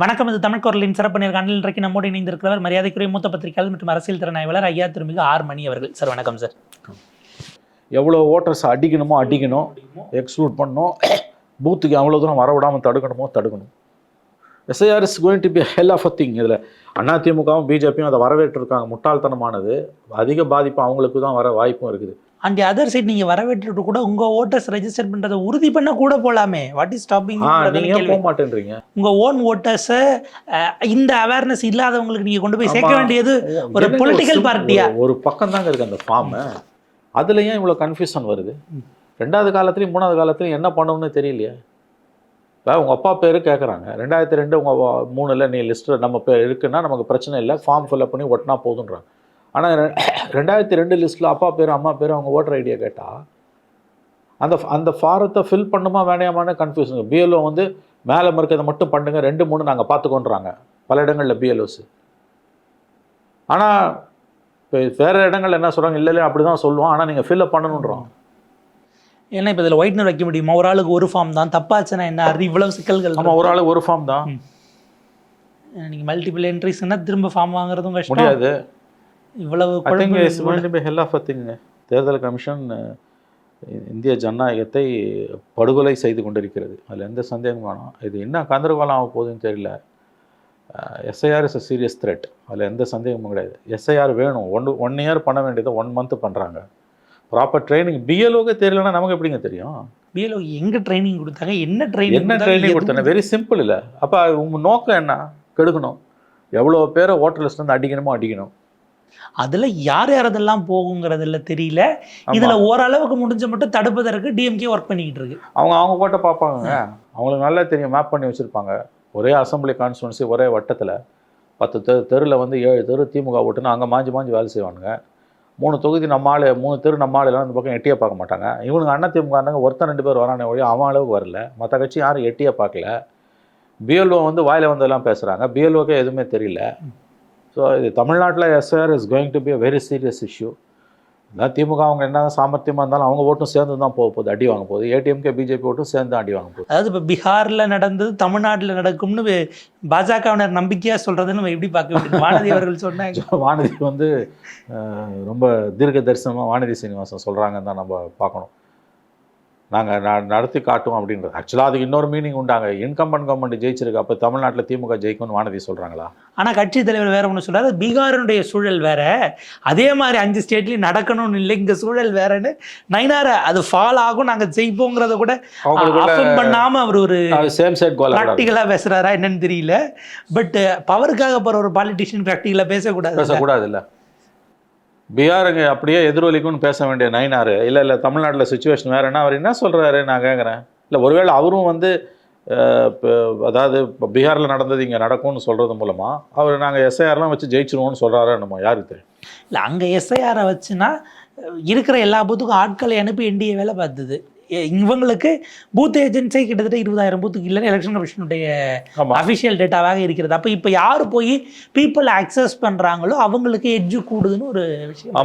வணக்கம். இது தமிழ் குரலின் சிறப்பு நேர்காணலில் இன்றைக்கு நம்மோடு இணைந்திருக்கிறவர் மரியாதைக்குரிய மூத்த பத்திரிகையாளர் மற்றும் அரசியல் திறனாய்வாளர் ஐயா திருமிகு ஆர் மணி அவர்கள். சார் வணக்கம் சார். எவ்வளோ ஓட்டர்ஸ் அடிக்கணும், எக்ஸ்க்ளூட் பண்ணணும், பூத்துக்கு அவ்வளோ தூரம் வரவிடாமல் தடுக்கணும். SIR is going to be hell of a thing. இதில் அதிமுகவும் பிஜேபியும் அதை வரவேற்றிருக்காங்க. முட்டாள்தனமானது. அதிக பாதிப்பு அவங்களுக்கு தான் வர வாய்ப்பும் இருக்குது. அண்ட் அதர் சைட் நீங்கள் வரவேற்றுட்டு கூட உங்கள் ஓட்டர்ஸ் ரெஜிஸ்டர் பண்ணுறதை உறுதி பண்ண கூட போகலாமே. What is stopping? நீங்கள் போக மாட்டேன்றீங்க. உங்கள் ஓன் ஓட்டர்ஸை இந்த அவேர்னஸ் இல்லாதவங்களுக்கு நீங்கள் கொண்டு போய் சேர்க்க வேண்டியது ஒரு பொலிட்டிக்கல் பார்ட்டியா? ஒரு பக்கம் தாங்க இருக்குது அந்த ஃபார்மு. அதில் ஏன் இவ்வளோ கன்ஃபியூஷன் வருது? 2வது காலத்துலையும் 3வது காலத்துலையும் என்ன பண்ணணும்னு தெரியலையே. இப்போ உங்கள் அப்பா பேர் கேட்குறாங்க. 2002 உங்கள் 3ல் நீ லிஸ்ட்டில் நம்ம பேர் இருக்குன்னா நமக்கு பிரச்சனை இல்லை, ஃபார்ம் ஃபில்அப் பண்ணி ஒட்டினா போதுன்றாங்க. ஆனால் 2002 லிஸ்ட்டில் அப்பா பேர் அம்மா பேர் அவங்க ஓட்டர் ஐடியா கேட்டால் அந்த ஃபாரத்தை ஃபில் பண்ணுமா வேணையாமான்னு கன்ஃபியூஷன். பிஎல்ஓ வந்து மேலே இருக்கிறத மட்டும் பண்ணுங்க, 2 3 நாங்கள் பார்த்துக்கோன்றாங்க பல இடங்களில் பிஎல்ஓஸ். ஆனால் இப்போ வேறு இடங்கள் என்ன சொல்கிறாங்க, இல்லை அப்படி தான் சொல்லுவோம், ஆனால் நீங்கள் ஃபில்அப் பண்ணணுன்றோம். ஏன்னா இப்போ இதில் ஒயிட்னர் வைக்க முடியுமா? ஒரு ஆளுக்கு ஒரு ஃபார்ம் தான், தப்பாச்சுன்னா என்ன? அது இவ்வளவு சிக்கல்கள். ஆமாம், ஒரு ஆளுக்கு ஒரு ஃபார்ம் தான். நீங்கள் மல்டிபிள் என்ட்ரிஸ்னா திரும்ப ஃபார்ம் வாங்குறதும் கஷ்டம். முடியாது. இவ்வளவு ஹெல் ஆஃப் அ திங். தேர்தல் கமிஷன் இந்திய ஜனநாயகத்தை படுகொலை செய்து கொண்டிருக்கிறது. அதில் எந்த சந்தேகமும் வேணும். இது என்ன கந்தரகோலம் ஆக போகுதுன்னு தெரியல. SIR is a serious threat. அதில் எந்த சந்தேகமும் கிடையாது. எஸ்ஐஆர் வேணும். ஒன் இயர் பண்ண வேண்டியதை 1 மந்த் பண்ணுறாங்க. ப்ராப்பர் ட்ரைனிங் பிஎல்ஓக்கு தெரியலன்னா நமக்கு எப்படிங்க தெரியும்? பிஎல்ஓ எங்கே ட்ரைனிங் கொடுத்தாங்க? என்ன ட்ரைனிங் கொடுத்தாங்க? Very simple. இல்லை அப்போ உங்கள் நோக்கம் என்ன? கெடுக்கணும். எவ்வளோ பேரை ஓட்டர் லிஸ்ட்லேருந்து அடிக்கணும். அதில் யார் யாரதெல்லாம் போகுங்கிறதுல தெரியல. இதில் ஓரளவுக்கு முடிஞ்ச மட்டும் தடுப்பதற்கு டிஎம்கே ஒர்க் பண்ணிக்கிட்டு இருக்கு. அவங்க கோட்டை பார்ப்பாங்க. அவங்களுக்கு நல்லா தெரியும். மேப் பண்ணி வச்சுருப்பாங்க. ஒரே அசம்பிளி கான்ஸ்டிடுவன்சி ஒரே வட்டத்தில் 10 தெருவில் வந்து 7 தெரு திமுக ஓட்டுன்னு அங்கே மாஞ்சி வேலை செய்வானுங்க. 3 தொகுதி நம்ம ஆள், 3 தெரு நம்ம ஆளுலாம் இந்த பக்கம் எட்டியாக பார்க்க மாட்டாங்க. இவனுங்க அண்ணா திமுக ஒருத்தன் 2 பேர் வரானே ஒழிய அவன் அளவுக்கு வரல. மற்ற கட்சி யாரும் எட்டியாக பார்க்கல. பிஎல்ஓ வந்து வாயில் வந்தெல்லாம் பேசுகிறாங்க. பிஎல்ஓக்கே எதுவுமே தெரியல. ஸோ இது தமிழ்நாட்டில் SR is going to be a very serious issue. அதான் திமுக அவங்க என்ன சாமர்த்தியமாக இருந்தாலும் அவங்க ஓட்டும் சேர்ந்து தான் போகுது, அடி வாங்க போகுது. ஏடிஎம்கே பிஜேபி ஓட்டும் சேர்ந்து தான் அடி வாங்க போகுது. அதாவது இப்போ பீகாரில் நடந்தது தமிழ்நாட்டில் நடக்கும்னு பாஜகவினர் நம்பிக்கையாக சொல்கிறதுன்னு நம்ம எப்படி பார்க்க வேண்டியது? வானதி அவர்கள் சொன்னாங்க. வானதி வந்து ரொம்ப தீர்க்க தரிசனமாக வானதி சீனிவாசன் சொல்கிறாங்கன்னு தான் நம்ம பார்க்கணும். நாங்கள் நடத்தி காட்டுவோம் அப்படின்றது. ஆக்சுவலாக அதுக்கு இன்னொரு மீனிங் உண்டாங்க. இன்கம்பன் கவர்மெண்ட் ஜெயிச்சிருக்கு, அப்போ தமிழ்நாட்டில் திமுக ஜெயிக்கும்னு வானதி சொல்கிறாங்களா? ஆனால் கட்சி தலைவர் வேற ஒன்று சொல்கிறாரு. பீகாரினுடைய சூழல் வேற, அதே மாதிரி 5 ஸ்டேட்லையும் நடக்கணும்னு இல்லை, இங்கே சூழல் வேறன்னு நைனார அது ஃபால் ஆகும், நாங்கள் ஜெயிப்போங்கிறத கூட பண்ணாமல் அவர் ஒரு சேம் சைட் கோல் ப்ராக்டிக்கலாக பேசுகிறாரா என்னன்னு தெரியல. பட் பவருக்காக போகிற ஒரு பாலிட்டிஷியன் ப்ராக்டிக்கலாக பேசக்கூடாது இல்லை. பீகாருங்க அப்படியே எதிரொலிக்கும்னு பேச வேண்டிய நைனார் இல்லை தமிழ்நாட்டில் சுச்சுவேஷன் வேறுன்னா அவர் என்ன சொல்கிறாரு நான் கேட்குறேன். இல்லை ஒருவேளை அவரும் வந்து அதாவது இப்போ பீகாரில் நடந்தது இங்கே நடக்கும்னு சொல்கிறது மூலமாக அவர் நாங்கள் எஸ்ஐஆர்லாம் வச்சு ஜெயிச்சிருவோம்னு சொல்கிறாரு நம்ம யாருக்கு தெரியும்? இல்லை, அங்கே எஸ்ஐஆரை வச்சுன்னா இருக்கிற எல்லா பூத்துக்கும் ஆட்களை அனுப்பி என்டிஏ வேலை பார்த்தது. இவங்களுக்கு பூத் ஏஜென்சி கிட்டத்தட்ட 20,000 பூத்துக்கு இல்லைன்னு எலெக்ஷன் கமிஷனுடைய அஃபிஷியல் டேட்டாவாக இருக்கிறது. அப்போ இப்போ யார் போய் பீப்புள் ஆக்சஸ் பண்ணுறாங்களோ அவங்களுக்கு எட்ஜு கூடுதுன்னு ஒரு விஷயம்.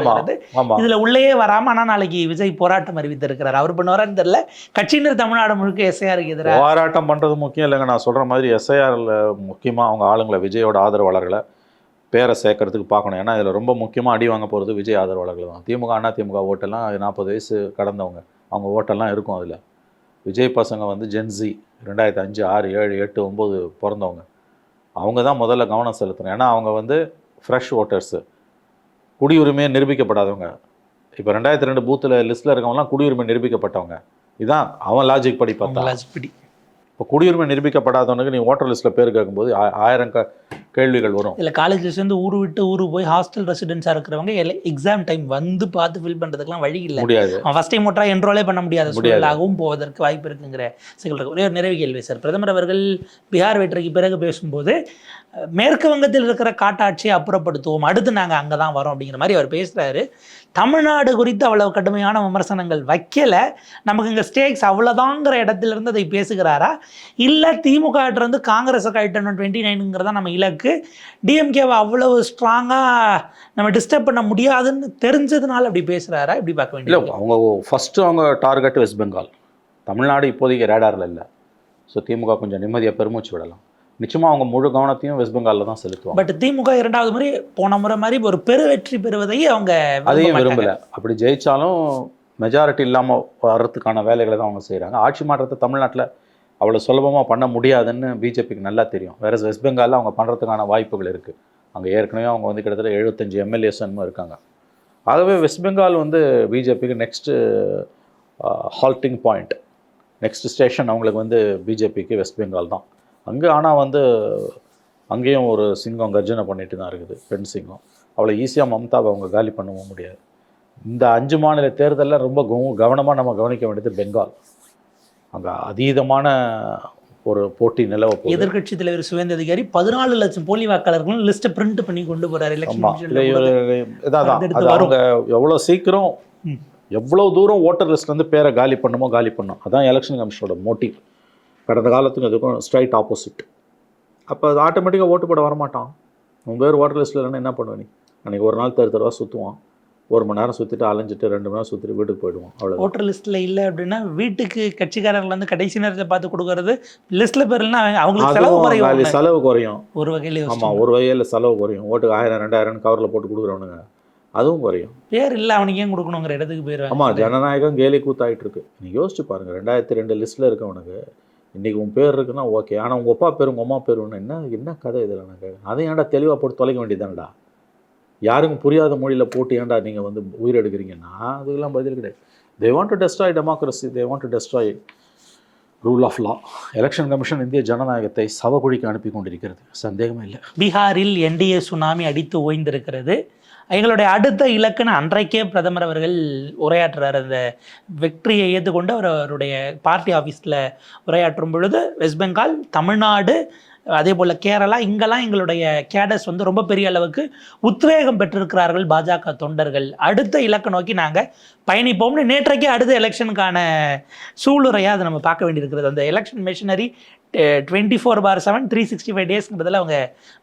இதில் உள்ளேயே வராமல் ஆனால் நாளைக்கு விஜய் போராட்டம் அறிவித்திருக்கிறார். அவர் பண்ணுவாரான்னு தெரியல. கட்சியினர் தமிழ்நாடு முழுக்க எஸ்ஐஆருக்கு எதிராக போராட்டம் பண்ணுறது முக்கியம் இல்லைங்க. நான் சொல்கிற மாதிரி எஸ்ஐஆரில் முக்கியமாக அவங்க ஆளுங்களை, விஜயோட ஆதரவாளர்களை பேரை சேர்க்கறதுக்கு பார்க்கணும். ஏன்னா இதில் ரொம்ப முக்கியமாக அடி வாங்க போகிறது விஜய் ஆதரவாளர்கள் தான். திமுக அண்ணா திமுக ஓட்டெல்லாம் 40 வயசு கடந்தவங்க, அவங்க ஓட்டெல்லாம் இருக்கும். அதில் விஜய் பசங்க வந்து ஜென்சி 2005 6 7 8 9 பிறந்தவங்க. அவங்க தான் முதல்ல கவனம் செலுத்தணும். ஏன்னா அவங்க வந்து ஃப்ரெஷ் ஓட்டர்ஸு, குடியுரிமையை நிரூபிக்கப்படாதவங்க. இப்போ 2002 பூத்தில் லிஸ்ட்டில் இருக்கவங்கலாம் குடியுரிமை நிரூபிக்கப்பட்டவங்க. இதுதான் அவன் லாஜிக் படி பார்த்தா. இப்போ குடியுரிமை நிரூபிக்கப்படாதவனுக்கு நீ ஓட்டர் லிஸ்ட்டில் பேர் கேட்கும்போது 1000 கேள்விகள் வரும். இல்லை, காலேஜ்லேருந்து ஊர் விட்டு ஊர் போய் ஹாஸ்டல் ரெசிடென்ஸாக இருக்கிறவங்க எக்ஸாம் டைம் வந்து பார்த்து ஃபில் பண்ணுறதுக்குலாம் வழி இல்லை. முடியாது. அவன் ஃபஸ்ட் டைம் ஓட்டராக என்ரோலே பண்ண முடியாத சூழலாகவும் போவதற்கு வாய்ப்பு இருக்குங்கிற சிக்கல். ஒரே ஒரு நிறைவு கேள்வி சார். பிரதமர் அவர்கள் பீகார் வெற்றிக்கு பிறகு பேசும்போது மேற்கு வங்கத்தில் இருக்கிற காட்டாட்சியை அப்புறப்படுத்துவோம், அடுத்து நாங்கள் அங்கே தான் வரோம் அப்படிங்கிற மாதிரி அவர் பேசுகிறாரு. தமிழ்நாடு குறித்து அவ்வளவு கடுமையான விமர்சனங்கள் வைக்கலை, நமக்கு இங்கே ஸ்டேக்ஸ் அவ்வளோதாங்கிற இடத்துலேருந்து அதை பேசுகிறாரா? இல்லை திமுகட்டிருந்து காங்கிரஸை கழிட்டணும் 29ங்கிறதா நம்ம இலக்கு, டிஎம்கேவை அவ்வளவு ஸ்ட்ராங்காக நம்ம டிஸ்டர்ப் பண்ண முடியாதுன்னு தெரிஞ்சதுனால அப்படி பேசுகிறாரா? இப்படி பார்க்க வேண்டிய இல்லை. அவங்க ஃபஸ்ட்டு அவங்க டார்கெட் வெஸ்ட் பெங்கால். தமிழ்நாடு இப்போதைக்கு ரேடாரில் இல்லை. ஸோ திமுக கொஞ்சம் நிம்மதியாக பெருமூச்சு விடலாம். நிச்சயமாக அவங்க முழு கவனத்தையும் வெஸ்ட் பெங்காலில் தான் செலுத்துவாங்க. பட் திமுக 2வது முறை போன முறை மாதிரி ஒரு பெரு வெற்றி பெறுவதை அவங்க அதையும் விரும்பலை. அப்படி ஜெயித்தாலும் மெஜாரிட்டி இல்லாமல் வர்றதுக்கான வேலைகளை தான் அவங்க செய்கிறாங்க. ஆட்சி மாற்றத்தை தமிழ்நாட்டில் அவ்வளோ சுலபமாக பண்ண முடியாதுன்னு பிஜேபிக்கு நல்லா தெரியும். வேறு வெஸ்ட் பெங்காலில் அவங்க பண்ணுறதுக்கான வாய்ப்புகள் இருக்குது. அங்கே ஏற்கனவே அவங்க வந்து கிட்டத்தட்ட 75 எம்எல்ஏஸ் இருக்காங்க. ஆகவே வெஸ்ட் பெங்கால் வந்து பிஜேபிக்கு நெக்ஸ்ட்டு ஹால்ட்டிங் பாயிண்ட், நெக்ஸ்ட் ஸ்டேஷன் அவங்களுக்கு வந்து பிஜேபிக்கு வெஸ்ட் பெங்கால் தான். அங்கே ஆனால் வந்து அங்கேயும் ஒரு சிங்கம் கர்ஜனை பண்ணிட்டு தான் இருக்குது, பெண் சிங்கம். அவ்வளோ ஈஸியாக மம்தாவை அவங்க காலி பண்ணவும் முடியாது. இந்த 5 மாநில தேர்தலில் ரொம்ப கவனமாக நம்ம கவனிக்க வேண்டியது பெங்கால். அங்கே அதீதமான ஒரு போட்டி நிலவ போகுது. எதிர்க்கட்சி தலைவர் சுவேந்த அதிகாரி 14 லட்சம் போலி வாக்காளர்களும் லிஸ்ட்டை பிரிண்ட் பண்ணி கொண்டு போகிறார். இதான் அவங்க எவ்வளோ சீக்கிரம் எவ்வளோ தூரம் ஓட்டர் லிஸ்ட்லேருந்து பேரை காலி பண்ணும். அதான் எலெக்ஷன் கமிஷனோட மோட்டிவ். கடந்த காலத்துக்கு அதுக்கும் ஸ்ட்ரைட் ஆப்போசிட். அப்போ அது ஆட்டோமேட்டிக்காக ஓட்டு போட வரமாட்டான். உன் பேர் ஓட்டர் லிஸ்ட்டில் இல்லைன்னா என்ன பண்ணுவேன்? நீ அன்றைக்கி ஒரு நாள் தருவா சுற்றுவான், 1 மணி நேரம் சுற்றிட்டு அலைஞ்சிட்டு 2 மணி நேரம் சுற்றிட்டு வீட்டுக்கு போயிடுவான். அவ்வளோ ஓட்டர் லிஸ்ட்டில் இல்லை அப்படின்னா வீட்டுக்கு கட்சிக்காரர்கள் வந்து கடைசி நேரத்தை பார்த்து கொடுக்கறது. லிஸ்ட்டில் பேர் இல்லைன்னா அவங்களுக்கு செலவு குறையும் ஒரு வகையில். ஆமாம், ஒரு வகையில் செலவு குறையும். ஓட்டுக்கு 1000 2000 கவரில் போட்டு கொடுக்குறவனுங்க அதுவும் குறையும். பேர் இல்லை அவனுக்கு ஏன் கொடுக்கணுங்கிற இடத்துக்கு போயிடுவாங்க. ஆமாம், ஜனநாயகம் கேலி கூத்தாயிட்டு இருக்கு. நீங்கள் யோசிச்சு பாருங்கள், 2002 லிஸ்ட்டில் இருக்கவனுக்கு இன்றைக்கி உன் பேர் இருக்குன்னா ஓகே, ஆனால் உங்கள் அப்பா பேர் உங்கள் அம்மா பேர் ஒன்று என்ன கதை இதில்? எனக்கு அதை ஏன்டா தெளிவாக போட்டு தொலைக்க வேண்டியதானடா? யாருக்கும் புரியாத மொழியில் போட்டு ஏன்டா நீங்கள் வந்து உயிர் எடுக்கிறீங்கன்னா அதுக்கெல்லாம் பதில் கிடையாது. They want to destroy democracy, they want to destroy rule of law. Election commission இந்திய ஜனநாயகத்தை சவகுழிக்கு அனுப்பி கொண்டிருக்கிறது, சந்தேகமே இல்லை. பீகாரில் என்டிஏ சுனாமி அடித்து ஓய்ந்திருக்கிறது. எங்களுடைய அடுத்த இலக்குன்னு அன்றைக்கே பிரதமர் அவர்கள் உரையாற்றுறார். அந்த வெற்றியை ஏற்றுக்கொண்டு அவருடைய பார்ட்டி ஆஃபீஸில் உரையாற்றும் பொழுது வெஸ்ட் பெங்கால், தமிழ்நாடு, அதே போல் கேரளா, இங்கெல்லாம் எங்களுடைய கேடர்ஸ் வந்து ரொம்ப பெரிய அளவுக்கு உத்வேகம் பெற்றிருக்கிறார்கள் பாஜக தொண்டர்கள். அடுத்த இலக்கை நோக்கி நாங்கள் பயணிப்போம்னு நேற்றைக்கே அடுத்த எலெக்ஷனுக்கான சூளுரையாக அதை நம்ம பார்க்க வேண்டியிருக்கிறது. அந்த எலெக்ஷன் மிஷினரி 24/7 365 டேஸ்ங்கிறதுல அவங்க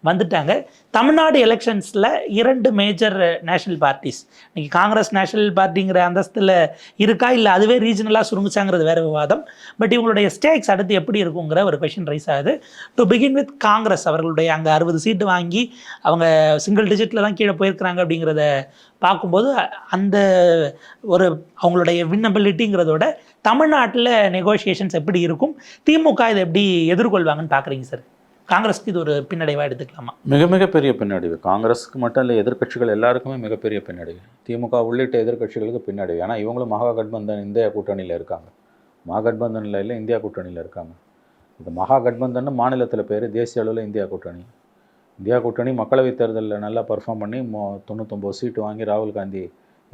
வந்துட்டாங்க. தமிழ்நாடு எலெக்ஷன்ஸில் 2 மேஜர் நேஷனல் பார்ட்டிஸ், இன்றைக்கி காங்கிரஸ் நேஷனல் பார்ட்டிங்கிற அந்தஸ்தில் இருக்கா இல்லை அதுவே ரீஜனலாக சுருங்குச்சாங்கிறது வேறு விவாதம். பட் இவங்களுடைய ஸ்டேக்ஸ் அடுத்து எப்படி இருக்குங்கிற ஒரு கொஷின் ரைஸ் ஆகுது. டு பிகின் வித் காங்கிரஸ் அவர்களுடைய அங்கே 60 சீட்டு வாங்கி அவங்க சிங்கிள் டிஜிட்டில் தான் கீழே போயிருக்கிறாங்க. அப்படிங்கிறத பார்க்கும்போது அந்த ஒரு அவங்களுடைய வின்னபிலிட்டிங்கிறதோட தமிழ்நாட்டில் நெகோஷியேஷன்ஸ் எப்படி இருக்கும், திமுக இதை எப்படி எதிர்கொள்வாங்கன்னு பார்க்குறீங்க சார்? காங்கிரஸ்க்கு இது ஒரு பின்னடைவாக எடுத்துக்கலாமா? மிக பெரிய பின்னடைவு. காங்கிரஸுக்கு மட்டும் இல்லை, எதிர்க்கட்சிகள் எல்லாருக்குமே மிகப்பெரிய பின்னடைவு. திமுக உள்ளிட்ட எதிர்க்கட்சிகளுக்கு பின்னடைவு. ஏன்னா இவங்களும் மகாகட்பந்தன் இந்தியா கூட்டணியில் இருக்காங்க. மகாகட்பந்தனில் இல்லை, இந்தியா கூட்டணியில் இருக்காங்க. இந்த மகாகட்பந்தன் மாநிலத்தில் பேர், தேசிய அளவில் இந்தியா கூட்டணி. இந்தியா கூட்டணி மக்களவைத் தேர்தலில் நல்லா பர்ஃபார்ம் பண்ணி 99 சீட்டு வாங்கி ராகுல் காந்தி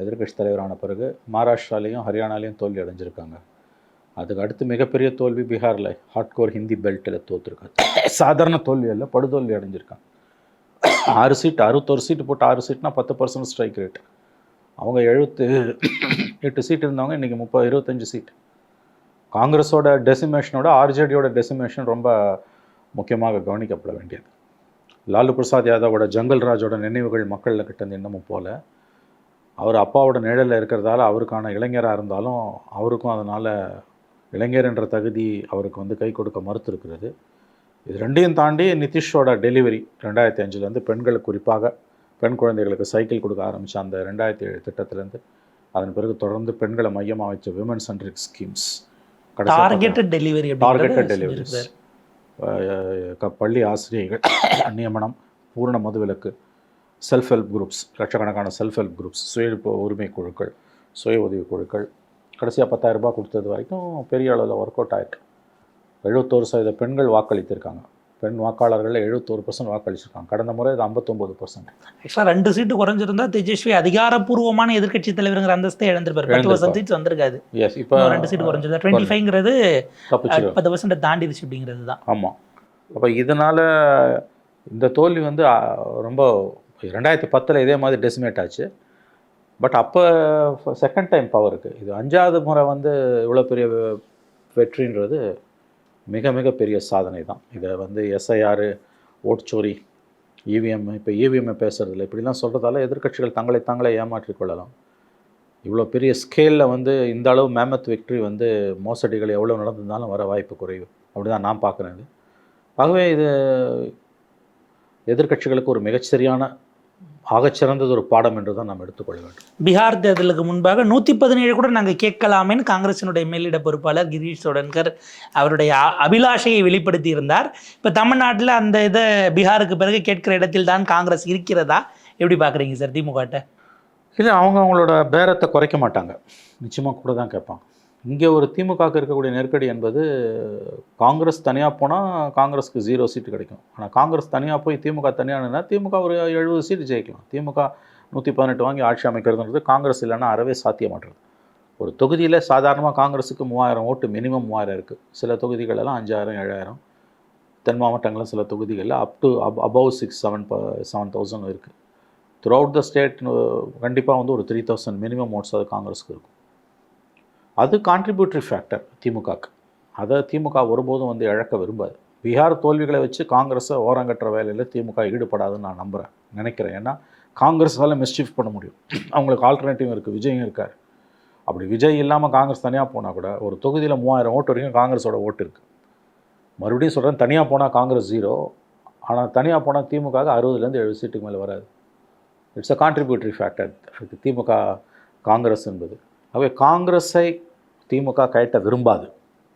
எதிர்க்கட்சி தலைவரான பிறகு மகாராஷ்டிராலையும் ஹரியானாலையும் தோல்வி அடைஞ்சிருக்காங்க. அதுக்கு அடுத்து மிகப்பெரிய தோல்வி பீகாரில் ஹார்ட்கோர் ஹிந்தி பெல்ட்டில் தோற்றுருக்காங்க. சாதாரண தோல்வி இல்லை, படுதோல்வி அடைஞ்சிருக்காங்க. 6 சீட்டு 61 சீட்டு போட்டு 6 சீட்னா 10% ஸ்ட்ரைக் ரேட். அவங்க 78 சீட் இருந்தவங்க இன்றைக்கி 25 சீட். காங்கிரஸோட டெசிமேஷனோட ஆர்ஜேடியோட டெசிமேஷன் ரொம்ப முக்கியமாக கவனிக்கப்பட வேண்டியது. லாலு பிரசாத் யாதவோட ஜங்கல் ராஜோட நினைவுகள் மக்களில் கிட்ட இன்னமும் போல. அவர் அப்பாவோட நிழலில் இருக்கிறதால அவருக்கான இளைஞராக இருந்தாலும் அவருக்கும் அதனால் இளைஞர் என்ற தகுதி அவருக்கு வந்து கை கொடுக்க மறுத்துருக்கிறது. இது ரெண்டையும் தாண்டி நிதிஷோட டெலிவரி 2005 பெண்களுக்கு, குறிப்பாக பெண் குழந்தைகளுக்கு சைக்கிள் கொடுக்க ஆரம்பித்த அந்த 2007 திட்டத்திலேருந்து அதன் பிறகு தொடர்ந்து பெண்களை மையமாக வச்ச women centric schemes, targeted delivery, பள்ளி ஆசிரியர்கள் நியமனம், பூரண மதுவிலக்கு, செல்ஃப் ஹெல்ப் குரூப்ஸ், லட்சக்கணக்கான செல்ஃப் ஹெல்ப் குரூப்ஸ், சுய உரிமை குழுக்கள், சுய உதவி குழுக்கள், கடைசியாக 10,000 ரூபாய் கொடுத்தது வரைக்கும் பெரிய அளவில் ஒர்க் அவுட் ஆகிருக்கு. 71% பெண்கள் வாக்களித்திருக்காங்க. பெண் வாக்காளர்கள் 71% வாக்களிச்சிருக்காங்க. கடந்த முறை அது 59%. ஆக்சுவலாக 2 சீட்டு குறைஞ்சிருந்தா தேஜஸ்வி அதிகாரப்பூர்வமான எதிர்க்கட்சி தலைவருங்கிற அந்தஸ்தை இழந்திருப்பார். 10% சீட்ஸ் வந்திருக்காது. எஸ், இப்போ 2 சீட்டு குறைஞ்சிருந்தா 25ங்கிறது 10% தாண்டிடுச்சு அப்படிங்கிறது தான். ஆமாம். அப்போ இதனால் இந்த தோல்வி வந்து ரொம்ப 2010 இதே மாதிரி டெசிமேட் ஆச்சு. பட் அப்போ செகண்ட் டைம் பவருக்கு, இது 5வது முறை வந்து இவ்வளோ பெரிய வெற்றின்றது மிக பெரிய சாதனை தான். இதை வந்து எஸ்ஐஆர், ஓட்சோரி, இவிஎம், இப்போ இவிஎம்ஐ பேசுகிறதில்ல, இப்படிலாம் சொல்கிறதால எதிர்க்கட்சிகள் தாங்களே ஏமாற்றிக் கொள்ளலாம். இவ்வளோ பெரிய ஸ்கேலில் வந்து இந்த அளவு மேமத் விக்ட்ரி வந்து மோசடிகள் எவ்வளோ நடந்திருந்தாலும் வர வாய்ப்பு குறைவு. அப்படி தான் நான் பார்க்குறேன். ஆகவே இது எதிர்க்கட்சிகளுக்கு ஒரு மிகச்சரியான ஆகச்சிறந்தது ஒரு பாடம் என்று தான் நாம் எடுத்துக்கொள்ள வேண்டும். பீகார் தேர்தலுக்கு முன்பாக 117 கூட நாங்கள் கேட்கலாமேன்னு காங்கிரசினுடைய மேலிட பொறுப்பாளர் கிரீஷ் சோடன்கர் அவருடைய அபிலாஷையை வெளிப்படுத்தி இருந்தார். இப்போ தமிழ்நாட்டில் அந்த இதை பீகாருக்கு பிறகு கேட்கிற இடத்தில் தான் காங்கிரஸ் இருக்கிறதா? எப்படி பார்க்குறீங்க சார் திமுகட்ட? இல்லை, அவங்களோட பேரத்தை குறைக்க மாட்டாங்க, நிச்சயமாக கூட தான் கேட்பாங்க. இங்கே ஒரு திமுகவுக்கு இருக்கக்கூடிய நெருக்கடி என்பது காங்கிரஸ் தனியாக போனால் காங்கிரஸுக்கு 0 சீட்டு கிடைக்கும். ஆனால் காங்கிரஸ் தனியாக போய் திமுக தனியானா திமுக ஒரு 70 சீட்டு ஜெயிக்கலாம். திமுக 118 வாங்கி ஆட்சி அமைக்கிறதுன்றது காங்கிரஸ் இல்லைன்னா அறவே சாத்தியமாட்டுறது. ஒரு தொகுதியில் சாதாரணமாக காங்கிரஸுக்கு 3000 ஓட்டு, மினிமம் 3000 இருக்குது. சில தொகுதிகளெல்லாம் 5000 7000, தென் மாவட்டங்களில் சில தொகுதிகளில் அபவ் 6-7,000 இருக்குது. த்ரூ அவுட் த ஸ்டேட் கண்டிப்பாக வந்து ஒரு 3000 மினிமம் ஓட்ஸ் அது காங்கிரஸுக்கு இருக்கும். அது கான்ட்ரிபியூட்டரி ஃபேக்டர் திமுகவுக்கு. அதை திமுக ஒருபோதும் வந்து இழக்க விரும்பாது. பீகார் தோல்விகளை வச்சு காங்கிரஸை ஓரங்கட்டுற வேலையில் திமுக ஈடுபடாதுன்னு நான் நினைக்கிறேன். ஏன்னா காங்கிரஸால் மிஸ்சீஃப் பண்ண முடியும். அவங்களுக்கு ஆல்டர்னேட்டிவ் இருக்குது, விஜயும் இருக்கார். அப்படி விஜய் இல்லாமல் காங்கிரஸ் தனியாக போனால் கூட ஒரு தொகுதியில் 3000 ஓட்டு வரைக்கும் காங்கிரஸோட ஓட்டு இருக்குது. மறுபடியும் சொல்கிறேன், தனியாக போனால் காங்கிரஸ் 0, ஆனால் தனியாக போனால் திமுக 60-70 சீட்டுக்கு மேலே வராது. இட்ஸ் அ கான்ட்ரிபியூட்டரி ஃபேக்டர் அதுக்கு திமுக காங்கிரஸ் என்பது. ஆகவே காங்கிரஸை திமுக கட்ட விரும்பாது.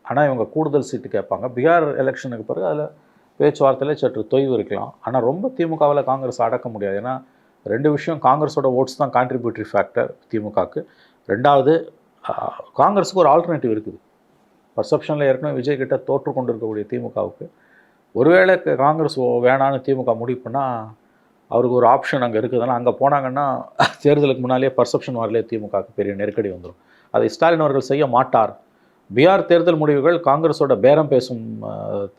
ஆனால் இவங்க கூடுதல் சீட்டு கேட்பாங்க. பீகார் எலெக்ஷனுக்கு பிறகு அதில் பேச்சுவார்த்தையில் சற்று தொய்வு இருக்கலாம். ஆனால் ரொம்ப திமுகவில் காங்கிரஸ் அடக்க முடியாது. ஏன்னா 2 விஷயம், காங்கிரஸோட ஓட்ஸ் தான் கான்ட்ரிபியூட்டரி ஃபேக்டர் திமுகவுக்கு. 2வது, காங்கிரஸுக்கு ஒரு ஆல்டர்னேட்டிவ் இருக்குது. பர்செப்ஷனில் ஏற்கனவே விஜய் கிட்ட தோற்று கொண்டு இருக்கக்கூடிய திமுகவுக்கு ஒருவேளை காங்கிரஸ் வேணான்னு திமுக முடிவு பண்ணால் அவருக்கு ஒரு ஆப்ஷன் அங்கே இருக்குதுன்னா அங்கே போனாங்கன்னா தேர்தலுக்கு முன்னாலே பர்செப்ஷன் வரலே திமுகவுக்கு பெரிய நெருக்கடி வந்துடும். அதை ஸ்டாலின் அவர்கள் செய்ய மாட்டார். பீகார் தேர்தல் முடிவுகள் காங்கிரஸோட பேரம் பேசும்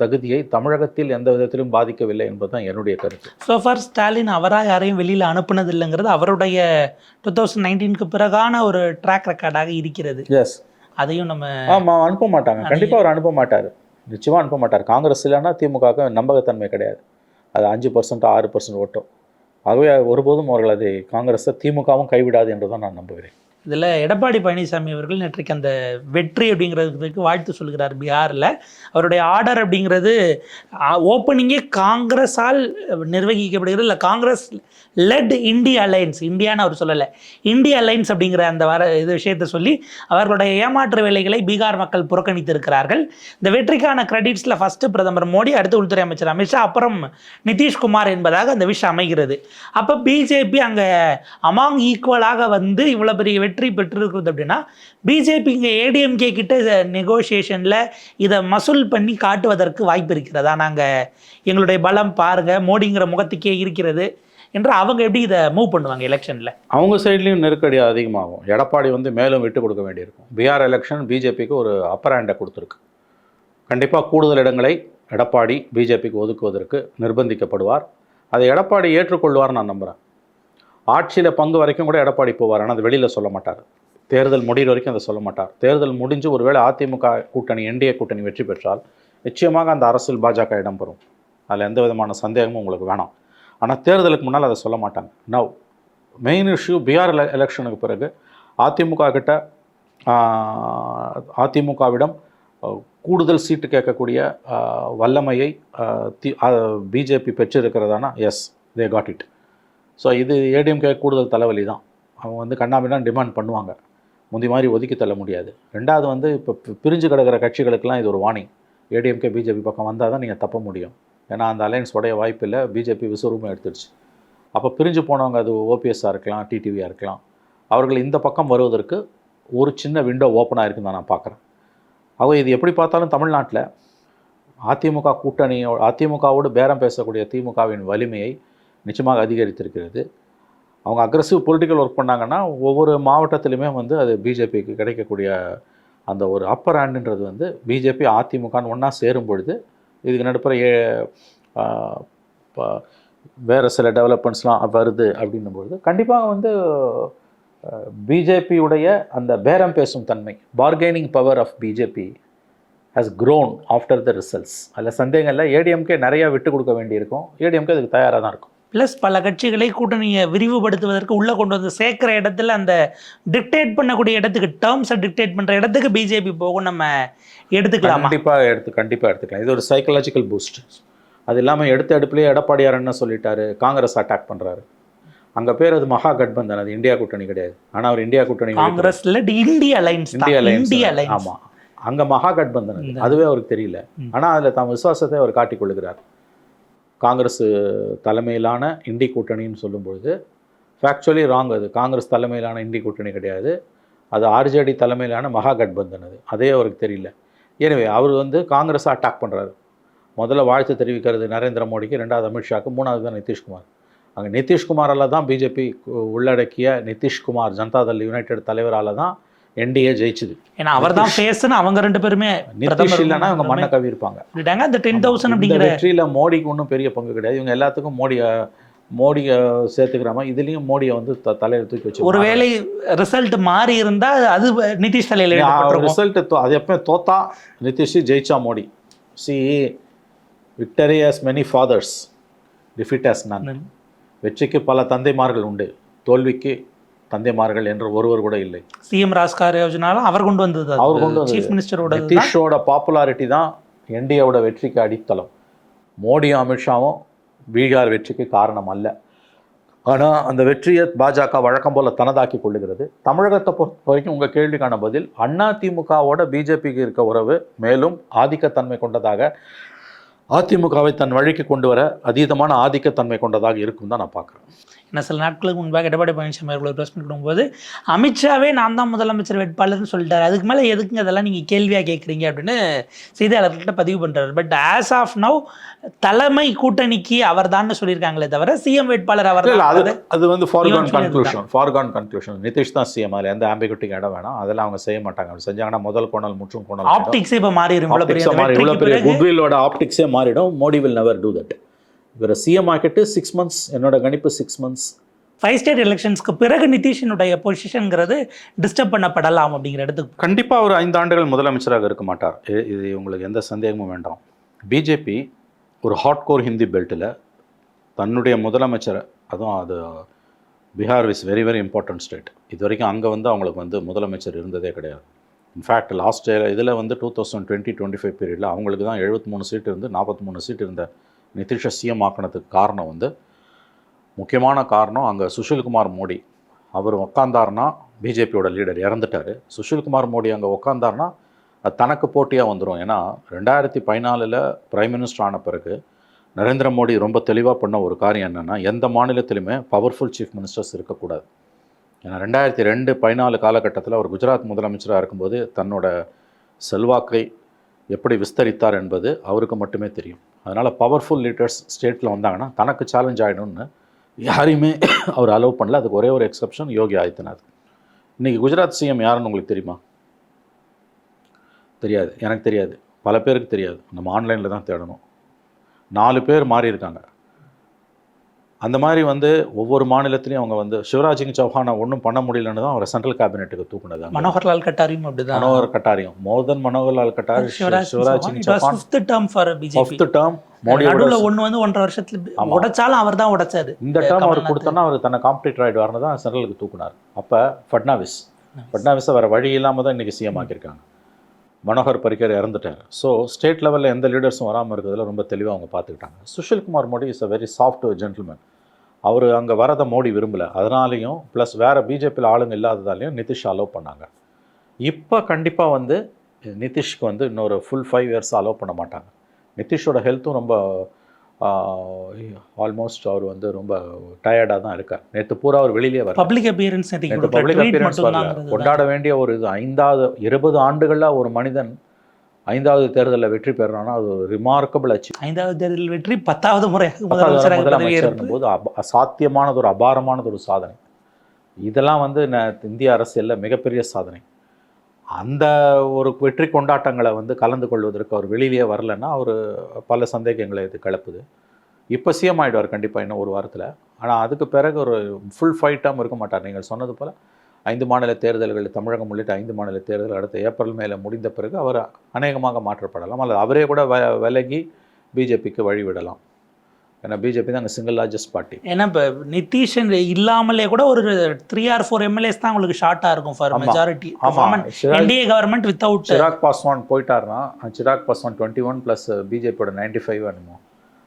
தகுதியை தமிழகத்தில் எந்த விதத்திலும் பாதிக்கவில்லை என்பது தான் என்னுடைய கருத்து. ஸோ ஃபார் ஸ்டாலின் அவராக யாரையும் வெளியில் அனுப்புனது இல்லைங்கிறது அவருடைய 2019க்கு பிறகான ஒரு ட்ராக் ரெக்கார்டாக இருக்கிறது. எஸ், அதையும் நம்ம ஆமாம், அனுப்ப மாட்டாங்க. கண்டிப்பாக அவர் அனுப்ப மாட்டார், நிச்சயமாக அனுப்ப மாட்டார். காங்கிரஸ் இல்லைன்னா திமுகவுக்கு நம்பகத்தன்மை கிடையாது. அது 5% 6% ஓட்டும். ஆகவே ஒருபோதும் அவர்கள் அதை காங்கிரஸை திமுகவும் கைவிடாது என்று தான் நான் நம்புகிறேன். இதில் எடப்பாடி பழனிசாமி அவர்கள் நேற்றைக்கு அந்த வெற்றி அப்படிங்கிறதுக்கு வாழ்த்து சொல்கிறார். பீகாரில் அவருடைய ஆர்டர் அப்படிங்கிறது ஓப்பனிங்கே காங்கிரஸால் நிர்வகிக்கப்படுகிறது. இல்லை காங்கிரஸ் லெட் இந்தியா அலையன்ஸ், இந்தியான்னு அவர் சொல்லலை, இந்தியா அலையன்ஸ் அப்படிங்கிற அந்த இது விஷயத்தை சொல்லி அவர்களுடைய ஏமாற்று வேலைகளை பீகார் மக்கள் புறக்கணித்திருக்கிறார்கள். இந்த வெற்றிக்கான கிரெடிட்ஸில் ஃபஸ்ட்டு பிரதமர் மோடி, அடுத்து உள்துறை அமைச்சர் அமித்ஷா, அப்புறம் நிதிஷ்குமார் என்பதாக அந்த விஷயம் அமைகிறது. அப்போ பிஜேபி அங்கே அமாங் ஈக்குவலாக வந்து இவ்வளோ பெரிய வெற்றி பெற்றிருக்கிறது அப்படின்னா பிஜேபி இங்கே ஏடிஎம்கே கிட்ட நெகோசியேஷனில் இதை மசூல் பண்ணி காட்டுவதற்கு வாய்ப்பு இருக்கிறதா? நாங்கள் எங்களுடைய பலம் பாருங்கள் மோடிங்கிற முகத்துக்கே இருக்கிறது என்று அவங்க எப்படி இதை மூவ் பண்ணுவாங்க எலெக்ஷனில்? அவங்க சைட்லேயும் நெருக்கடி அதிகமாகும். எடப்பாடி வந்து மேலும் விட்டு கொடுக்க வேண்டியிருக்கும். பீகார் எலெக்ஷன் பிஜேபிக்கு ஒரு அப்பர் ஹேண்டை கொடுத்துருக்கு. கண்டிப்பாக கூடுதல் இடங்களை எடப்பாடி பிஜேபிக்கு ஒதுக்குவதற்கு நிர்பந்திக்கப்படுவார். அதை எடப்பாடி ஏற்றுக்கொள்வார் நான் நம்புகிறேன். ஆட்சியில் பங்கு வரைக்கும் கூட எடப்பாடி போவார், ஆனால் அது வெளியில் சொல்ல மாட்டார். தேர்தல் முடிகிற வரைக்கும் அதை சொல்ல மாட்டார். தேர்தல் முடிஞ்சு ஒருவேளை அதிமுக கூட்டணி, என்டிஏ கூட்டணி வெற்றி பெற்றால் நிச்சயமாக அந்த அரசியல் பாஜக இடம்பெறும். அதில் எந்த விதமான சந்தேகமும் உங்களுக்கு வேணாம். ஆனால் தேர்தலுக்கு முன்னால் அதை சொல்ல மாட்டாங்க. நவ் மெயின் இஷ்யூ பீகார் எலெக்ஷனுக்கு பிறகு அதிமுகவிடம் கூடுதல் சீட்டு கேட்கக்கூடிய வல்லமையை பிஜேபி பெற்றிருக்கிறதானா? Yes, they got it. So இது ஏடிஎம்கே கூடுதல் தலைவலி தான். அவங்க வந்து கண்ணாபின்னா டிமாண்ட் பண்ணுவாங்க, முந்தி மாதிரி ஒதுக்கி தள்ள முடியாது. 2வது வந்து இப்போ பிரிஞ்சு கிடக்கிற கட்சிகளுக்கெல்லாம் இது ஒரு வார்னிங். ஏடிஎம்கே பிஜேபி பக்கம் வந்தால் தான் நீங்கள் தப்ப முடியும். ஏன்னா அந்த அலையன்ஸ் உடைய வாய்ப்பு இல்லை, பிஜேபி விஸ்வரூபம் எடுத்துடுச்சு. அப்போ பிரிஞ்சு போனவங்க, அது ஓபிஎஸ்ஸாக இருக்கலாம், டிடிவியாக இருக்கலாம், அவர்கள் இந்த பக்கம் வருவதற்கு ஒரு சின்ன விண்டோ ஓப்பனாக இருக்குன்னு தான் நான் பார்க்குறேன். ஆக இது எப்படி பார்த்தாலும் தமிழ்நாட்டில் அதிமுக அதிமுகவோடு பேரம் பேசக்கூடிய திமுகவின் வலிமையை நிச்சயமாக அதிகரித்திருக்கிறது. அவங்க அக்ரெசிவ் பொலிட்டிக்கல் ஒர்க் பண்ணாங்கன்னா ஒவ்வொரு மாவட்டத்திலுமே வந்து அது பிஜேபிக்கு கிடைக்கக்கூடிய அந்த ஒரு அப்பர் ஹேண்டுன்றது வந்து பிஜேபி அதிமுகன்னு ஒன்றா சேரும் பொழுது இதுக்கு நடுப்புற வேறு சில டெவலப்மெண்ட்ஸ்லாம் வருது அப்படின்னும்பொழுது கண்டிப்பாக வந்து பிஜேபியுடைய அந்த பேரம் பேசும் தன்மை, bargaining power of BJP has grown after the results. அதில் சந்தேகம் இல்லை. ஏடிஎம்கே நிறையா விட்டு கொடுக்க வேண்டியிருக்கும். ஏடிஎம்கே அதுக்கு தயாராக தான் இருக்கும். ப்ளஸ் பல கட்சிகளை கூட்டணியை விரிவுபடுத்துவதற்கு உள்ளே கொண்டு வந்து சேர்க்குற இடத்துல அந்த டிக்டேட் பண்ணக்கூடிய இடத்துக்கு, டேர்ம்ஸை டிக்டேட் பண்ணுற இடத்துக்கு பிஜேபி போகும் நம்ம எடுத்துக்கலாம். கண்டிப்பாக எடுத்துக்கலாம். இது ஒரு சைக்கலாஜிக்கல் பூஸ்ட். அது இல்லாமல் எடுத்த அடுப்புலேயே எடப்பாடியார் என்ன சொல்லிட்டாரு, காங்கிரஸ் அட்டாக் பண்ணுறாரு. அங்கே பேர் அது மகா கட்பந்தன், அது இந்தியா கூட்டணி கிடையாது. ஆனால் அவர் இந்தியா கூட்டணி, காங்கிரஸ்ல இந்தியா அலைன்ஸ். ஆமாம், அங்கே மகா கட்பந்தன் அதுவே அவருக்கு தெரியல. ஆனால் அதில் தம் விசுவாசத்தை அவர் காட்டிக் கொள்ளுகிறார். காங்கிரஸ் தலைமையிலான இண்டி கூட்டணின்னு சொல்லும்பொழுது ஃபேக்சுவலி ராங். அது காங்கிரஸ் தலைமையிலான இண்டி கூட்டணி கிடையாது, அது ஆர்ஜேடி தலைமையிலான மகா கட்பந்தன். அதே அவருக்கு தெரியல. எனவே அவர் வந்து காங்கிரஸை அட்டாக் பண்ணுறாரு. முதல்ல வாழ்த்து தெரிவிக்கிறது நரேந்திர மோடிக்கு, ரெண்டாவது அமித்ஷாவுக்கு, மூணாவது தான் நிதிஷ்குமார். அங்கே நிதிஷ்குமாரால் தான் பிஜேபி உள்ளடக்கிய நிதிஷ்குமார் ஜனதாதள் யுனைடெட் தலைவரால் தான் என்டிஏ ஜெயிச்சுது. ஏன்னா அவர் தான் ஃபேஸ்னு அவங்க ரெண்டு பேருமே. நிதிஷ் இல்லைன்னா இவங்க மண்ணை கவி இருப்பாங்க. அந்த 10,000 அப்படிங்கிற வெற்றியில் மோடிக்கு ஒன்றும் பெரிய பங்கு கிடையாது. இவங்க எல்லாத்துக்கும் மோடியை சேர்த்துக்கிற மாதிரி இதுலேயும் மோடியை வந்து தலையில் தூக்கி வச்சு, ஒருவேளை ரிசல்ட் மாறி இருந்தால் அது நிதிஷ் தலையில் ரிசல்ட் அது எப்போ தோத்தா நிதிஷ், ஜெயிச்சா Modi. See victory has many fathers, defeat has none. வெற்றிக்கு பல தந்தைமார்கள் உண்டு, தோல்விக்கு தந்தைமார்கள் என்று ஒருவர் கூட இல்லை. சிஎம் ராஸ்கார் யோஜனாலும் அவர் கொண்டு வந்தது, அவர் கொண்டு வந்தது. சீஃப் மினிஸ்டரோட நிதிஷோட பாப்புலாரிட்டி தான் என்டிஏவோட வெற்றிக்கு அடித்தளம். மோடியும் அமித்ஷாவும் பீகார் வெற்றிக்கு காரணம் அல்ல. ஆனால் அந்த வெற்றியை பாஜக வழக்கம் போல் தனதாக்கி கொள்ளுகிறது. தமிழகத்தை பொறுத்த வரைக்கும் உங்கள் கேள்விக்கான பதில், அதிமுகவோட பிஜேபிக்கு இருக்க உறவு மேலும் ஆதிக்கத்தன்மை கொண்டதாக, அதிமுகவை தன் வழிக்கு கொண்டு வர அதீதமான ஆதிக்கத்தன்மை கொண்டதாக இருக்கும் தான் நான் பார்க்குறேன். ஏன்னா சில நாட்களுக்கு முன்பாக எடப்பாடி பழனிசாமி அவர்கள் ப்ரெஸ் மீட் கொடுக்கும்போது அமித்ஷாவே நான் தான் முதலமைச்சர் வேட்பாளர்னு சொல்லிட்டாரு, அதுக்கு மேலே எதுக்குங்க அதெல்லாம் நீங்கள் கேள்வியாக கேட்குறீங்க அப்படின்னு செய்தியாளர்கிட்ட பதிவு பண்ணுறாரு. பட் ஆஸ் ஆஃப் நவ் தலைமை கூட்டணிக்கு அவர் தான் சொல்லியிருக்காங்களே தவிர சிஎம் வேட்பாளர் அவர் தான். அது வந்து ஃபார்கான் கன்க்ளூஷன். நிதிஷ் தான் சிஎம், அதில் எந்த ஆம்பிகுட்டிக்கு இடம் வேணாம், அதெல்லாம் அவங்க செய்ய மாட்டாங்க. அப்படி செஞ்சாங்கன்னா முதல் கோணல் முற்றும் கோணல், ஆப்டிக்ஸே இப்போ மாறிடும். இவ்வளோ பெரிய குட்வில்லோட ஆப்டிக்ஸே மாறிடும். Modi will never do that. இவர் சிஎம் ஆக்கிட்டு 6 months, என்னோட கணிப்பு 6 months. 5 ஸ்டேட் எலெக்ஷன்ஸ்க்கு பிறகு நிதிஷினுடைய பொசிஷனுங்கிறது டிஸ்டர்ப் பண்ணப்படலாம் அப்படிங்கிற இடத்துக்கு. கண்டிப்பாக அவர் 5 ஆண்டுகள் முதலமைச்சராக இருக்க மாட்டார், இது உங்களுக்கு எந்த சந்தேகமும் வேண்டாம். பிஜேபி ஒரு ஹார்ட்கோர் ஹிந்தி பெல்ட்டில் தன்னுடைய முதலமைச்சரை, அதுவும் அது Bihar is very very important state. இது வரைக்கும் அங்கே வந்து அவங்களுக்கு வந்து முதலமைச்சர் இருந்ததே கிடையாது. இன்ஃபேக்ட் லாஸ்ட் இதில் வந்து 2020-25 பீரியடில் அவங்களுக்கு தான் 73 சீட் இருந்து 43 சீட் இருந்த நிதிஷை சிஎம் ஆக்கினதுக்கு காரணம் வந்து, முக்கியமான காரணம் அங்கே சுஷில்குமார் மோடி அவர் உக்காந்தார்னா, பிஜேபியோட லீடர் இறந்துட்டார், சுஷில்குமார் மோடி அங்கே உக்காந்தார்னா அது தனக்கு போட்டியாக வந்துடும். ஏன்னா 2014 பிரைம் மினிஸ்டர் ஆன பிறகு நரேந்திர மோடி ரொம்ப தெளிவாக பண்ண ஒரு காரியம் என்னென்னா, எந்த மாநிலத்திலுமே பவர்ஃபுல் சீஃப் மினிஸ்டர்ஸ் இருக்கக்கூடாது. ஏன்னா 2002-14 காலகட்டத்தில் அவர் குஜராத் முதலமைச்சராக இருக்கும்போது தன்னோட செல்வாக்கை எப்படி விஸ்தரித்தார் என்பது அவருக்கு மட்டுமே தெரியும். அதனால் பவர்ஃபுல் லீடர்ஸ் ஸ்டேட்டில் வந்தாங்கன்னா தனக்கு சேலஞ்ச் ஆகிடும்னு யாரையுமே அவர் அலோவ் பண்ணல. அதுக்கு ஒரே ஒரு எக்ஸப்ஷன் யோகி ஆதித்யநாத். இன்றைக்கி குஜராத் சிஎம் யாருன்னு உங்களுக்கு தெரியுமா? தெரியாது, எனக்கு தெரியாது, பல பேருக்கு தெரியாது. நம்ம ஆன்லைனில் தான் தேடணும். 4 பேர் மாறி இருக்காங்க. அந்த மாதிரி வந்து ஒவ்வொரு மாநிலத்திலையும் அவங்க வந்து சிவராஜ் சிங் சௌஹானை ஒன்றும் பண்ண முடியலன்னு தான் அவரை சென்ட்ரல் கேபினெட்டுக்கு தூக்குனது. மனோகர்லால் கட்டாரியும் அப்படிதான். மனோகர் கட்டாரியும் மோதன் Manoharlal Khattar, Shivraj Singh Chouhan 5th term for BJP. 5th term Modi நடுவுல ஒன்னு வந்து 1.5 வருஷத்துல உடைச்சாலும் அவர் தான் உடைச்சாரு. இந்த டேர்ம் அவர் கொடுத்தோன்னா அவர் தன்னை காம்படிட்டர் ஆகிடுவார்னு தான் சென்ட்ரலுக்கு தூக்குனார். அப்போ ஃபட்னாவிஸை வேறு வழி இல்லாமல் தான் இன்றைக்கி சிஎம் ஆக்கியிருக்காங்க. மனோகர் பரிக்கர் இறந்துட்டார். ஸோ ஸ்டேட் லெவலில் எந்த லீடர்ஸும் வராமல் இருக்கிறதுல ரொம்ப தெளிவாக அவங்க பார்த்துக்கிட்டாங்க. Sushil Kumar Modi is a very soft gentleman. அவர் அங்கே வரதை மோடி விரும்பலை. அதனாலையும் ப்ளஸ் வேறு பிஜேபியில் ஆளுங்க இல்லாததாலையும் நிதிஷ் அலோவ் பண்ணாங்க. இப்போ கண்டிப்பாக வந்து நிதிஷ்க்கு வந்து இன்னொரு ஃபுல் 5 years அலோவ் பண்ண மாட்டாங்க. நிதிஷோட ஹெல்த்தும் ரொம்ப ஆல்மோஸ்ட் அவர் வந்து ரொம்ப டயர்டாக தான் இருக்கார். நேற்று பூரா அவர் வெளியிலே வர பப்ளிக் அப்பியரன்ஸ் வரல. கொண்டாட வேண்டிய ஒரு இது 20 ஆண்டுகளில் ஒரு மனிதன் 5வது தேர்தலில் வெற்றி பெறானா அது ரிமார்க்கபிள் அச்சீவ். 5வது தேர்தலில் வெற்றி 10வது முறை முதலமைச்சர் போது அசாத்தியமானது, ஒரு அபாரமானது ஒரு சாதனை. இதெல்லாம் வந்து இந்திய அரசியலில் மிகப்பெரிய சாதனை. அந்த ஒரு வெற்றி கொண்டாட்டங்களை வந்து கலந்து கொள்வதற்கு அவர் வெளியிலேயே வரலன்னா அவர் பல சந்தேகங்களை இது கிளப்புது. இப்போ சிஎம் ஆகிடுவார் கண்டிப்பாக இன்னும் ஒரு வாரத்தில். ஆனால் அதுக்கு பிறகு ஒரு ஃபுல் 5 term இருக்க மாட்டார். நீங்கள் சொன்னது போல் 5 மாநில தேர்தல்கள், தமிழகம் உள்ளிட்ட 5 மாநில தேர்தல் அடுத்த ஏப்ரல் மேலே முடிந்த பிறகு அவர் அநேகமாக மாற்றப்படலாம். அல்லது அவரே கூட விலகி பிஜேபிக்கு வழிவிடலாம். ஏன்னா பிஜேபி தான் அங்கே சிங்கிள் லார்ஜஸ்ட் பார்ட்டி. ஏன்னா இப்போ நிதிஷ் இல்லாமலே கூட ஒரு 3 or 4 MLAs தான் உங்களுக்கு ஷார்ட்டாக இருக்கும் for majority. NDA government without Chirag Paswan போயிட்டார்னா, சிராக் பாஸ்வான் 21 + பிஜேபியோட 95 என்னமோ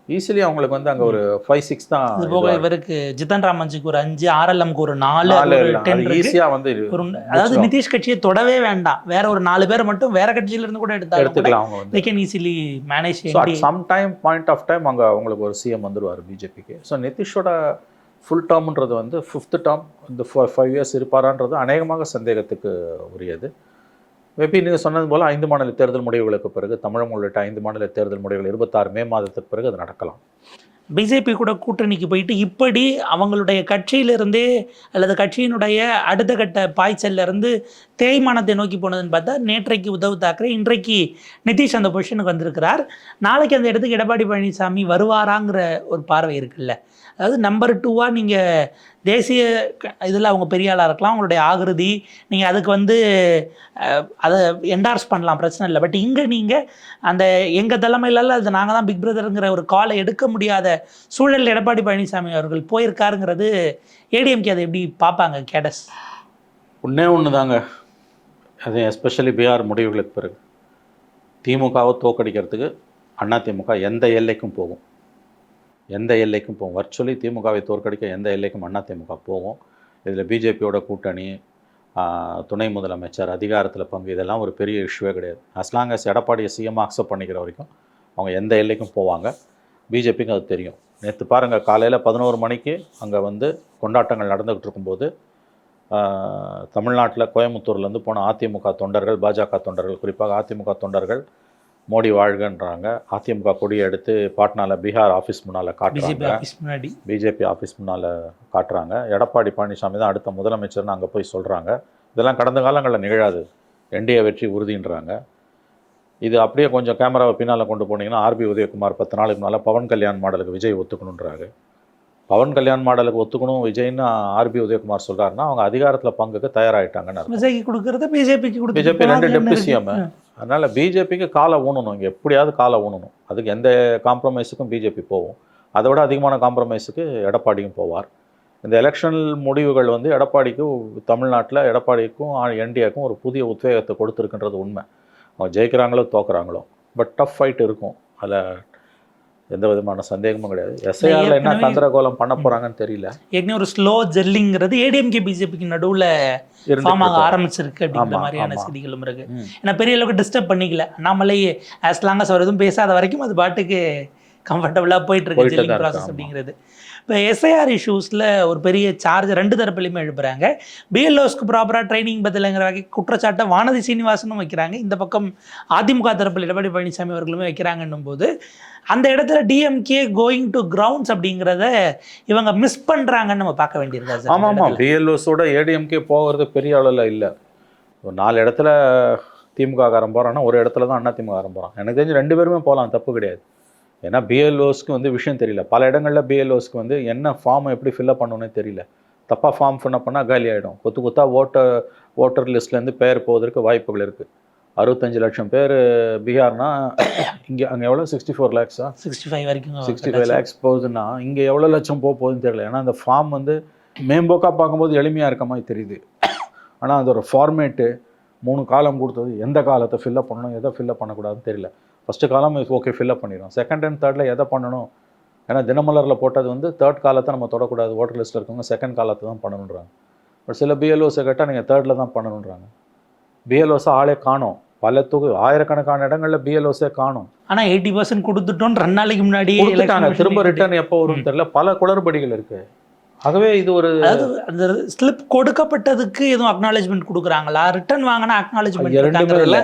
ஈஸிலி அவங்களுக்கு வந்து அங்கே ஒரு 5-6 தான். இது போக இவருக்கு ஜிதன் ராமஞ்சிக்கு ஒரு 5, RLMக்கு ஒரு 4, 10 ஈஸியாக வந்து அதாவது நிதிஷ் கட்சியை தொடவே வேண்டாம், வேற ஒரு 4 பேர் மட்டும் வேற கட்சியில இருந்து கூட எடுத்துக்கலாம். அவங்க வந்து they can easily manage. Some time point of time அங்கே அவங்களுக்கு ஒரு சிஎம் வந்துடுவார் பிஜேபிக்கு. ஸோ நிதிஷோட ஃபுல் டேர்ம்ன்றது வந்து 5th டேர்ம் இந்த 5 years இருப்பாரான்றது அநேகமாக சந்தேகத்துக்கு உரியது. மேபி நீங்கள் சொன்னது போல் 5 மாநில தேர்தல் முடிவுகளுக்கு பிறகு, தமிழகம் உள்ளிட்ட 5 மாநில தேர்தல் முடிவுகள் 26 மே மாதத்துக்கு பிறகு அது நடக்கலாம். பிஜேபி கூட கூட்டணிக்கு போயிட்டு இப்படி அவங்களுடைய கட்சியிலிருந்தே அல்லது கட்சியினுடைய அடுத்த கட்ட பாய்ச்சல்ல இருந்து தேய்மானத்தை நோக்கி போனதுன்னு பார்த்தா நேற்றைக்கு உத்தவ் தாக்கரே, இன்றைக்கு நிதிஷ் அந்த பொசிஷனுக்கு வந்திருக்கிறார். நாளைக்கு அந்த இடத்துக்கு எடப்பாடி பழனிசாமி வருவாராங்கிற ஒரு பார்வை இருக்குல்ல. அதாவது நம்பர் 2வாக நீங்கள் தேசிய இதில் அவங்க பெரிய ஆளாக இருக்கலாம், அவங்களுடைய ஆகிருதி நீங்கள் அதுக்கு வந்து அதை என்டார்ஸ் பண்ணலாம், பிரச்சனை இல்லை. பட் இங்கே நீங்கள் அந்த எங்கள் தலைமையில அது நாங்கள் தான் பிக் பிரதருங்கிற ஒரு காலை எடுக்க முடியாத சூழல் எடப்பாடி பழனிசாமி அவர்கள் போயிருக்காருங்கிறது ஏடிஎம்கே அதை எப்படி பார்ப்பாங்க கேடஸ்? ஒன்று தாங்க, அது எஸ்பெஷலி பீகார் முடிவுகளுக்கு பிறகு திமுகவை தோக்கடிக்கிறதுக்கு அதிமுக எந்த எல்லைக்கும் போகும், வர்ச்சுவலி திமுகவை தோற்கடிக்க எந்த எல்லைக்கும் அதிமுக போகும். இதில் பிஜேபியோட கூட்டணி, துணை முதலமைச்சர், அதிகாரத்தில் பங்கு, இதெல்லாம் ஒரு பெரிய இஷ்யூவே கிடையாது. அஸ்லாங் அஸ் எடப்பாடியை சிஎம் அக்செப்ட் பண்ணிக்கிற வரைக்கும் அவங்க எந்த எல்லைக்கும் போவாங்க. பிஜேபிக்கு அது தெரியும். நேற்று பாருங்கள், காலையில் 11 மணிக்கு அங்கே வந்து கொண்டாட்டங்கள் நடந்துக்கிட்டு இருக்கும்போது தமிழ்நாட்டில் கோயம்புத்தூர்லேருந்து போன அதிமுக தொண்டர்கள், பாஜக தொண்டர்கள், குறிப்பாக அதிமுக தொண்டர்கள் மோடி வாழ்கன்றாங்க. அதிமுக கொடியை எடுத்து பாட்னாவில் பீகார் ஆஃபீஸ் முன்னால் காட்டுறாங்க, பிஜேபி ஆஃபீஸ் முன்னால் காட்டுறாங்க. எடப்பாடி பழனிசாமி தான் அடுத்த முதலமைச்சர்னு அங்கே போய் சொல்கிறாங்க. இதெல்லாம் கடந்த காலங்களில் நிகழாது, என்டிஏ வெற்றி உறுதின்றாங்க. இது அப்படியே கொஞ்சம் கேமராவை பின்னால் கொண்டு போனீங்கன்னா RB உதயகுமார் 10 நாளுக்கு முன்னால் பவன் கல்யாண் மாடலுக்கு விஜய் ஒத்துக்கணுன்றாரு. பவன் கல்யாண் மாடலுக்கு ஒத்துக்கணும் விஜய்னு RB உதயகுமார் சொல்கிறாருன்னா அவங்க அதிகாரத்தில் பங்குக்கு தயாராகிட்டாங்கன்னு. விஜய்க்கு கொடுக்குறது பிஜேபி 2 டெப்டி சிஎம். அதனால் பிஜேபிக்கு காலை ஊனணும், இங்கே எப்படியாவது காலை ஊனணும். அதுக்கு எந்த காம்ப்ரமைஸுக்கும் பிஜேபி போகும். அதை விட அதிகமான காம்ப்ரமைஸுக்கு எடப்பாடியும் போவார். இந்த எலெக்ஷன் முடிவுகள் வந்து எடப்பாடிக்கும், தமிழ்நாட்டில் எடப்பாடிக்கும் என்டிஏக்கும் ஒரு புதிய உத்வேகத்தை கொடுத்துருக்குன்றது உண்மை. அவங்க ஜெயிக்கிறாங்களோ தோக்குறாங்களோ, பட் டஃப் ஃபைட் இருக்கும், அதில் எந்த விதமான சந்தேகமும் கிடையாது. எஸ்ஐஆரில் என்ன தந்திரகோலம் பண்ண போகிறாங்கன்னு தெரியல. ஏற்கனவே ஒரு ஸ்லோ ஜெல்லிங்கிறது ஏடிஎம்கே பிஜேபிக்கு நடுவில் ஃபார்ம் ஆக ஆரம்பிச்சிருக்கு அப்படிங்கிற மாதிரியான செய்திகளும் இருக்கு. ஏன்னா பெரிய அளவுக்கு டிஸ்டர்ப் பண்ணிக்கல, அண்ணாமலை ஆஸ் லாங் அஸ் அவர் எதுவும் பேசாத வரைக்கும் அது பாட்டுக்கு கம்ஃபர்டபுளாக போயிட்டு இருக்கு ஜெல்லிங் ப்ராசஸ் அப்படிங்கிறது. இப்போ எஸ்ஐஆர் இஷ்யூஸில் ஒரு பெரிய சார்ஜ் 2 தரப்புலையுமே எழுப்புறாங்க. பிஎல்ஓஸ்க்கு ப்ராப்பராக ட்ரைனிங் பதிலுங்கிற வகை குற்றச்சாட்டை வானதி சீனிவாசனும் வைக்கிறாங்க. இந்த பக்கம் அதிமுக தரப்பில் எடப்பாடி பழனிசாமி அவர்களுமே வைக்கிறாங்கன்னும் போது அந்த இடத்துல டிஎம்கே கோயிங் டு கிரவுண்ட்ஸ் அப்படிங்கிறத இவங்க மிஸ் பண்ணுறாங்கன்னு நம்ம பார்க்க வேண்டியிருக்காது. ஆமாம், பிஎல்ஓஸோட ஏடிஎம்கே போகிறது பெரிய அளவில் இல்லை. ஒரு 4 இடத்துல திமுக காரம் போகிறான்னா ஒரு இடத்துல தான் அதிமுக காரம் போகிறான். எனக்கு தெரிஞ்சு 2 பேருமே போகலாம், தப்பு கிடையாது. ஏன்னா பிஎல்ஓஸ்க்கு வந்து விஷயம் தெரியல. பல இடங்களில் பிஎல்ஓஸ்க்கு வந்து என்ன ஃபார்மை எப்படி ஃபில்அப் பண்ணணுன்னே தெரியல. தப்பாக ஃபார்ம் ஃபில்அப் பண்ணால் காலி ஆகிடும். கொத்தா ஓட்டர் லிஸ்ட்லேருந்து பெயர் போவதற்கு வாய்ப்புகள் இருக்குது. 65 லட்சம் பேர் பீகார்னா அங்கே எவ்வளோ 64 lakhs 65 வரைக்கும் 65 lakhs போகுதுன்னா இங்கே எவ்வளோ லட்சம் போகுதுன்னு தெரியல. ஏன்னா அந்த ஃபார்ம் வந்து மேம்போக்காக பார்க்கும்போது எளிமையாக இருக்க மாதிரி தெரியுது. ஆனால் அதோட ஃபார்மேட்டு 3 காலம் கொடுத்தது, எந்த காலத்தை ஃபில்அப் பண்ணணும், எதை ஃபில்அப் பண்ணக்கூடாதுன்னு தெரியல. ஃபஸ்ட்டு காலம் ஓகே ஃபில்அப் பண்ணிடும், செகண்ட் அண்ட் தேர்டில் எதை பண்ணணும். ஏன்னா தினமலரில் போட்டது வந்து 3rd காலத்தை நம்ம தொடக்கூடாது, ஓட்டர் லிஸ்ட்டில் இருக்கவங்க 2nd காலத்தை தான் பண்ணணுன்றாங்க. பட் சில பிஎல்ஓஸை கேட்டால் நீங்கள் 3rd தான் பண்ணணுன்றாங்க. பிஎல்ஓஸை ஆளே காணும், பல ஆயிரக்கணக்கான இடங்களில் பிஎல்ஓஸே காணும். ஆனால் 80% கொடுத்துட்டோம் 2 நாளைக்கு முன்னாடி திரும்ப ரிட்டர்ன் எப்போ வரும்னு தெரியல. பல குளறுபடிகள் இருக்குது. ஆகவே இது ஒரு அந்த ஸ்லிப் கொடுக்கப்பட்டதுக்கு எதுவும் அக்னாலஜ்மெண்ட் கொடுக்குறாங்களா, ரிட்டர்ன் வாங்கினா அக்னாலஜ்மெண்ட்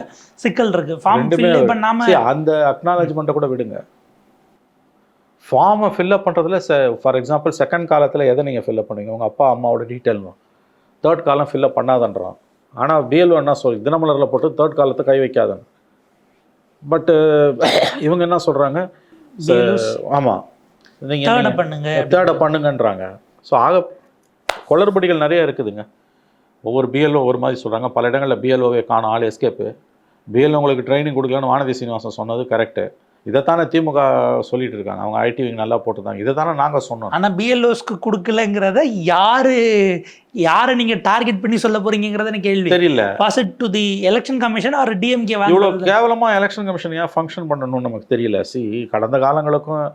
சிக்கல் இருக்கு. ஃபார்ம் ஃபில் பண்ணாம அந்த அக்னாலஜ்மெண்ட்டை கூட விடுங்க. ஃபார்மை ஃபில்அப் பண்ணுறதுல ஃபார் எக்ஸாம்பிள் 2nd காலத்தில் எதை நீங்கள் ஃபில்அப் பண்ணுவீங்க, உங்கள் அப்பா அம்மாவோட டீட்டெயிலும். 3rd காலம் ஃபில்அப் பண்ணாதன்றான். ஆனால் பிஎல்ஓ என்ன சொல்லி தினமலரில் போட்டு 3rd காலத்தை கை வைக்காதன். பட்டு இவங்க என்ன சொல்கிறாங்க, ஆமாம் நீங்கள் தேர்டை பண்ணுங்கன்றாங்க. ஸோ குளறுபடிகள் நிறைய இருக்குதுங்க. ஒவ்வொரு பிஎல்ஓ ஒரு மாதிரி சொல்கிறாங்க. பல இடங்களில் பிஎல்ஓவே காணும், ஆள் எஸ்கேப்பு. பிஎல்ஓ உங்களுக்கு ட்ரைனிங் கொடுக்கலன்னு வானதி சீனிவாசன் சொன்னது கரெக்டு. இதைத்தானே திமுக சொல்லிட்டு இருக்காங்க. அவங்க ஐடி விங் நல்லா போட்டுருந்தாங்க. இதை தானே நாங்கள் சொன்னோம். ஆனால் பிஎல்ஓஸ்க்கு கொடுக்கலங்கிறத யாரை நீங்கள் டார்கெட் பண்ணி சொல்ல போறீங்கிறத கேள்வி தெரியல. Pass it to the election commission or DMK? இவ்வளோ கேவலமாக எலெக்ஷன் கமிஷன் ஏன் ஃபங்க்ஷன் பண்ணணும்னு நமக்கு தெரியல. கடந்த காலங்களுக்கும்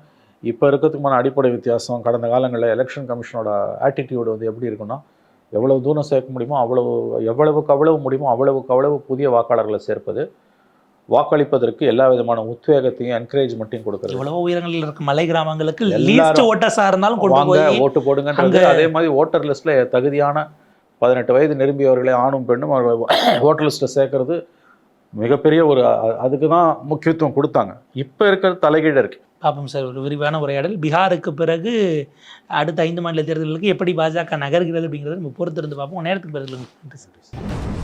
இப்போ இருக்கிறதுக்குமான அடிப்படை வித்தியாசம் கடந்த காலங்களில் எலெக்ஷன் கமிஷனோட ஆட்டிடியூடு வந்து எப்படி இருக்குன்னா, எவ்வளவு தூரம் சேர்க்க முடியுமோ எவ்வளவுக்கு அவ்வளவு முடியுமோ அவ்வளவுக்கு அவ்வளவு புதிய வாக்காளர்களை சேர்ப்பது, வாக்களிப்பதற்கு எல்லா விதமான உத்வேகத்தையும் என்கரேஜ்மெண்ட்டையும் கொடுக்குறது. எவ்வளவோ உயரங்களில் இருக்க மலை கிராமங்களுக்கு லீஸ்ட் ஓட்டர்ஸாக இருந்தாலும் கொண்டு வாங்க போய் ஓட்டு போடுங்கன்றது. அதே மாதிரி ஓட்டர் லிஸ்ட்ல தகுதியான 18 வயது நிரம்பியவர்களே ஆணும் பெண்ணும் ஓட்டர் லிஸ்ட்டை சேர்க்கறது மிகப்பெரிய ஒரு அதுக்கு தான் முக்கியத்துவம் கொடுத்தாங்க. இப்போ இருக்கிறது தலைகீழ இருக்கு. பார்ப்போம் சார், ஒரு விரிவான உரையாடல். பீகாருக்கு பிறகு அடுத்த 5 மாநில தேர்தல்களுக்கு எப்படி பாஜக நகர்கிறது அப்படிங்கிறது நம்ம பொறுத்திருந்து பார்ப்போம். நேரத்துக்கு பிறகு நன்றி சார்.